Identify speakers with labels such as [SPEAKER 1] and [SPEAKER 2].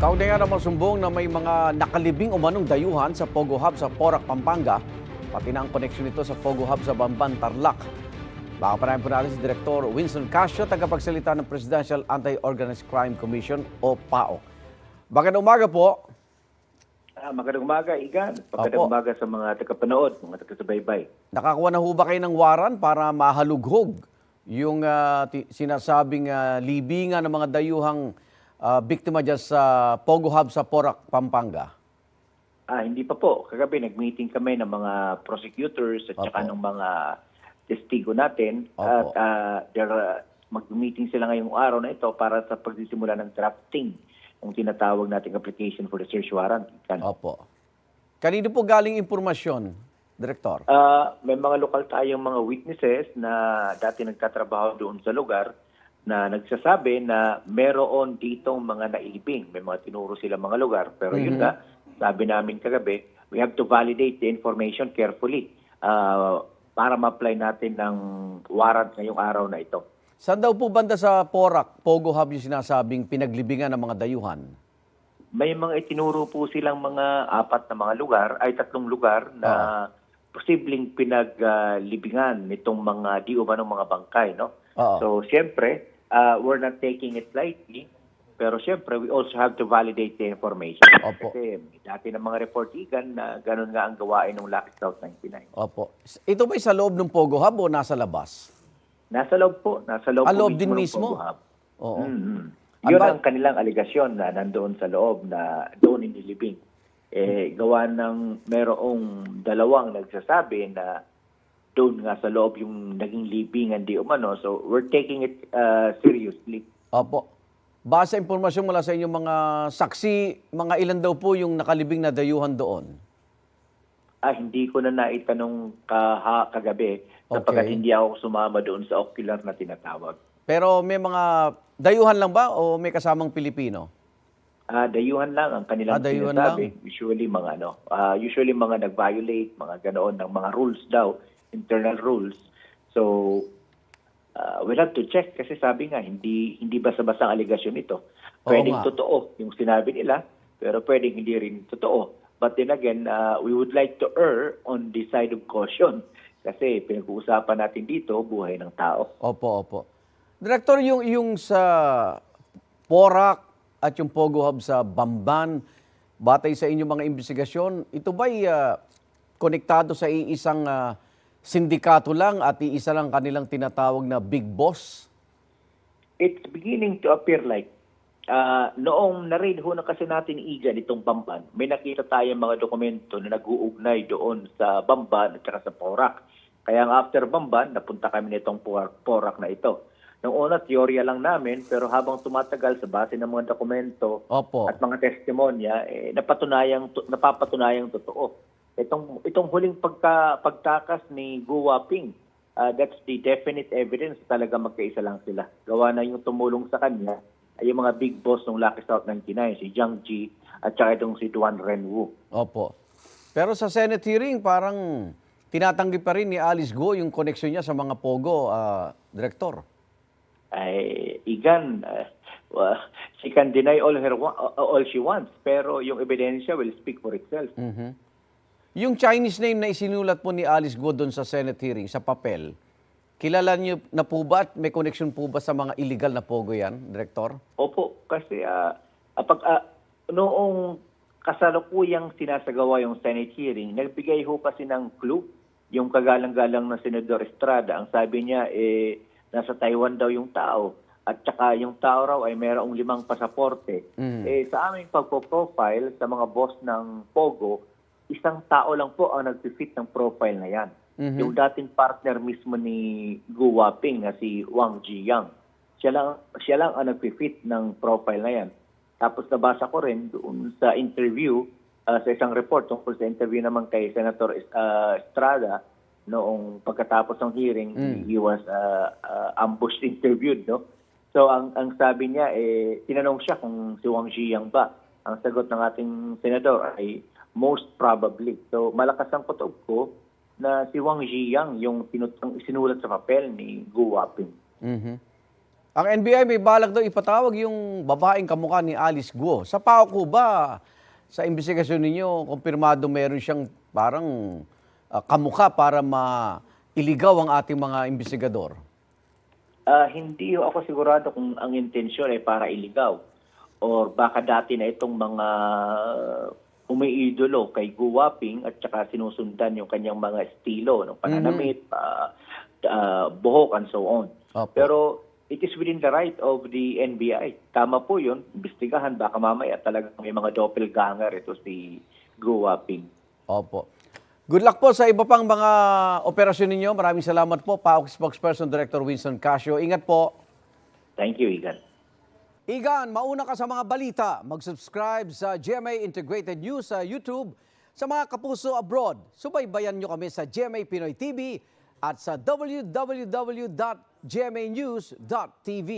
[SPEAKER 1] Kaugnay nga naman sumbong na may mga nakalibing umanong dayuhan sa Pogo Hub sa Porac, Pampanga, pati na ang koneksyon nito sa Pogo Hub sa Bamban, Tarlac. Baka pa po natin si Director Winston Casio, tagapagsalita ng Presidential Anti-Organized Crime Commission o PAO. Magandang umaga po.
[SPEAKER 2] Magandang umaga, Igan. Magandang umaga sa mga tagapanood, mga taga-subaybay.
[SPEAKER 1] Nakakuha na ho ba kayo ng waran para mahalughog yung sinasabing libingan ng mga dayuhang biktima dyan sa Pogo Hub sa Porac, Pampanga?
[SPEAKER 2] Hindi pa po. Kagabi nag-meeting kami ng mga prosecutors at saka ng mga testigo natin.
[SPEAKER 1] Opo.
[SPEAKER 2] At mag-meeting sila ngayong araw na ito para sa pagsisimula ng drafting ng tinatawag nating application for the search warrant.
[SPEAKER 1] Opo. Kanino po galing impormasyon, Direktor?
[SPEAKER 2] May mga lokal tayong mga witnesses na dati nagtatrabaho doon sa lugar na nagsasabi na meron ditong mga nailibing. May mga tinuro sila mga lugar. Pero yun nga, sabi namin kagabi, we have to validate the information carefully para ma-apply natin ng warrant ngayong araw na ito.
[SPEAKER 1] Saan daw po banda sa Porac, Pogo Hub yung sinasabing pinaglibingan ng mga dayuhan?
[SPEAKER 2] May mga itinuro po silang mga tatlong lugar na posibleng pinaglibingan nitong mga di umanong mga bangkay, no? So, siyempre, we're not taking it lightly, pero siyempre, we also have to validate the information.
[SPEAKER 1] Opo.
[SPEAKER 2] Kasi dati ng mga reportigan na ganun nga ang gawain ng Lucky South 99.
[SPEAKER 1] Opo. Ito ba'y sa loob ng Pogo Hub o nasa labas?
[SPEAKER 2] Nasa loob po. Nasa loob,
[SPEAKER 1] loob
[SPEAKER 2] po
[SPEAKER 1] din
[SPEAKER 2] ng
[SPEAKER 1] mismo?
[SPEAKER 2] Pogo Hub.
[SPEAKER 1] Oo.
[SPEAKER 2] Yun ang kanilang aligasyon na nandoon sa loob, na doon inilibing. Gawa ng merong dalawang nagsasabi na doon nga sa loob yung naging libingan di umano. So, we're taking it seriously.
[SPEAKER 1] Opo. Base sa impormasyon mula sa inyong mga saksi, mga ilan daw po yung nakalibing na dayuhan doon?
[SPEAKER 2] Hindi ko na naitanong kagabi sapagkat hindi ako sumama doon sa ocular na tinatawag.
[SPEAKER 1] Pero may mga dayuhan lang ba o may kasamang Pilipino?
[SPEAKER 2] Dayuhan lang ang kanilang
[SPEAKER 1] dayuhan
[SPEAKER 2] sinasabi.
[SPEAKER 1] lang.
[SPEAKER 2] Usually mga nag-violate, mga ganoon ng mga rules daw, internal rules. So, we'll have to check kasi sabi nga, hindi basta-basta ang aligasyon ito. Pwedeng totoo yung sinabi nila, pero pwedeng hindi rin totoo. But then again, we would like to err on the side of caution kasi pinag-uusapan natin dito, buhay ng tao.
[SPEAKER 1] Opo. Director, yung sa Porac at yung Pogo Hub sa Bamban, batay sa inyong mga investigasyon, ito ba'y konektado sa iisang sindikato lang at iisa lang kanilang tinatawag na big boss?
[SPEAKER 2] It's beginning to appear like noong na-read ho na kasi natin Igan itong Bamban, may nakita tayong mga dokumento na nag-uugnay doon sa Bamban at saka sa Porac. Kaya after Bamban, napunta kami nitong Porac na ito. Noong una, teorya lang namin, pero habang tumatagal sa base ng mga dokumento at mga testimonya, napapatunayang totoo. Itong huling pagtakas ni Gu Waping, that's the definite evidence talaga magkaisa lang sila. Gawa na yung tumulong sa kanya ay yung mga big boss ng Lucky South 99, si Jiang Ji at saka itong si Duan Renwu.
[SPEAKER 1] Opo. Pero sa Senate hearing, parang tinatanggi pa rin ni Alice Go yung koneksyon niya sa mga Pogo, Director.
[SPEAKER 2] Igan, she can deny all she wants, pero yung ebidensya will speak for itself.
[SPEAKER 1] Yung Chinese name na isinulat po ni Alice Go doon sa Senate hearing, sa papel, kilala niyo na po ba at may connection po ba sa mga illegal na Pogo yan, Director?
[SPEAKER 2] Opo, kasi noong kasalukuyang sinasagawa yung Senate hearing, nagbigay ho kasi ng clue yung kagalang-galang na Senador Estrada. Ang sabi niya, nasa Taiwan daw yung tao. At saka yung tao raw ay mayroong 5 pasaporte. Sa aming pagpo-profile sa mga boss ng Pogo, isang tao lang po ang nag-fit ng profile na yan. Yung dating partner mismo ni Gu Waping na si Wang Jiyang. Siya lang ang nag-fit ng profile na yan. Tapos nabasa ko rin doon sa interview, sa isang report tungkol sa interview naman kay Senator Estrada noong pagkatapos ng hearing, he was ambushed interviewed, no? So ang sabi niya, tinanong siya kung si Wang Jiyang ba. Ang sagot ng ating senador ay most probably. So malakas ang kutob ko na si Wang Jiyang yung isinulat sa papel ni Gu Waping.
[SPEAKER 1] Ang NBI may balak daw ipatawag yung babaeng kamukha ni Alice Guo. Sa PAOK ba, sa investigasyon ninyo, kumpirmado meron siyang parang kamukha para mailigaw ang ating mga investigador?
[SPEAKER 2] Hindi ako sigurado kung ang intensyon ay para iligaw or baka dati na itong mga umiidolo kay Guwaping at saka sinusundan yung kanyang mga estilo ng pananamit, buhok and so on.
[SPEAKER 1] Opo.
[SPEAKER 2] Pero it is within the right of the NBI. Tama po yun. Imbestigahan. Baka mamaya talagang may mga doppelganger ito si Guwaping.
[SPEAKER 1] Opo. Good luck po sa iba pang mga operasyon ninyo. Maraming salamat po, PAOK Spokesperson Director Winston Casio. Ingat po.
[SPEAKER 2] Thank you, Igan.
[SPEAKER 1] Igan, mauna ka sa mga balita. Mag-subscribe sa GMA Integrated News sa YouTube. Sa mga kapuso abroad, subaybayan nyo kami sa GMA Pinoy TV at sa www.gmanews.tv.